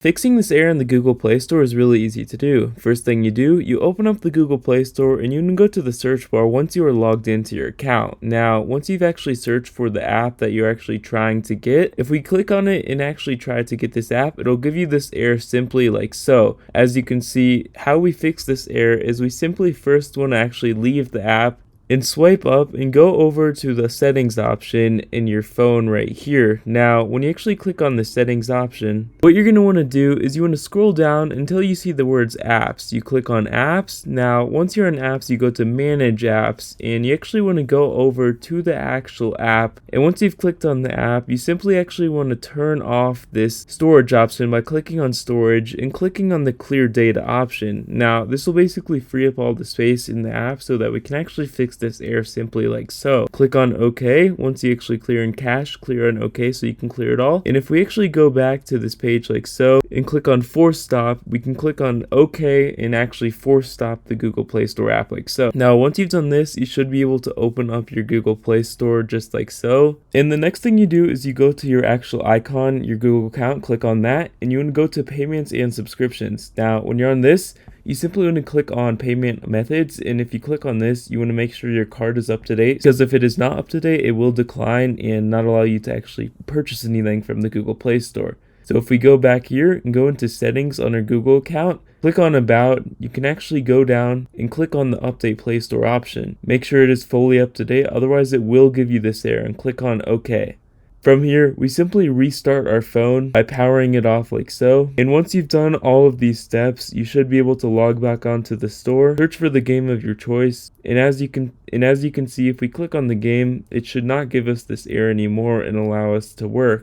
Fixing this error in the Google Play Store is really easy to do. First thing you do, you open up the Google Play Store and you can go to the search bar once you are logged into your account. Now, once you've actually searched for the app that you're actually trying to get, if we click on it and actually try to get this app, it'll give you this error simply like so. As you can see, how we fix this error is we simply first want to actually leave the app and swipe up and go over to the settings option in your phone right here. Now, when you actually click on the settings option, what you're going to want to do is you want to scroll down until you see the words apps. You click on apps. Now, once you're in apps, you go to manage apps and you actually want to go over to the actual app. And once you've clicked on the app, you simply actually want to turn off this storage option by clicking on storage and clicking on the clear data option. Now, this will basically free up all the space in the app so that we can actually fix this error simply like so. Click on OK. Once you actually clear in cache, clear on OK so you can clear it all. And if we actually go back to this page like so and click on force stop, we can click on OK and actually force stop the Google Play Store app like so. Now, once you've done this, you should be able to open up your Google Play Store just like so. And the next thing you do is you go to your actual icon, your Google account, click on that, and you want to go to payments and subscriptions. Now, when you're on this, you simply want to click on payment methods, and if you click on this, you want to make sure your card is up to date, because if it is not up to date, it will decline and not allow you to actually purchase anything from the Google Play Store. So if we go back here and go into settings on our Google account, click on about, you can actually go down and click on the update Play Store option. Make sure it is fully up to date, otherwise it will give you this error, and click on OK. From here, we simply restart our phone by powering it off like so. And once you've done all of these steps, you should be able to log back onto the store, search for the game of your choice. And as you can see, if we click on the game, it should not give us this error anymore and allow us to work.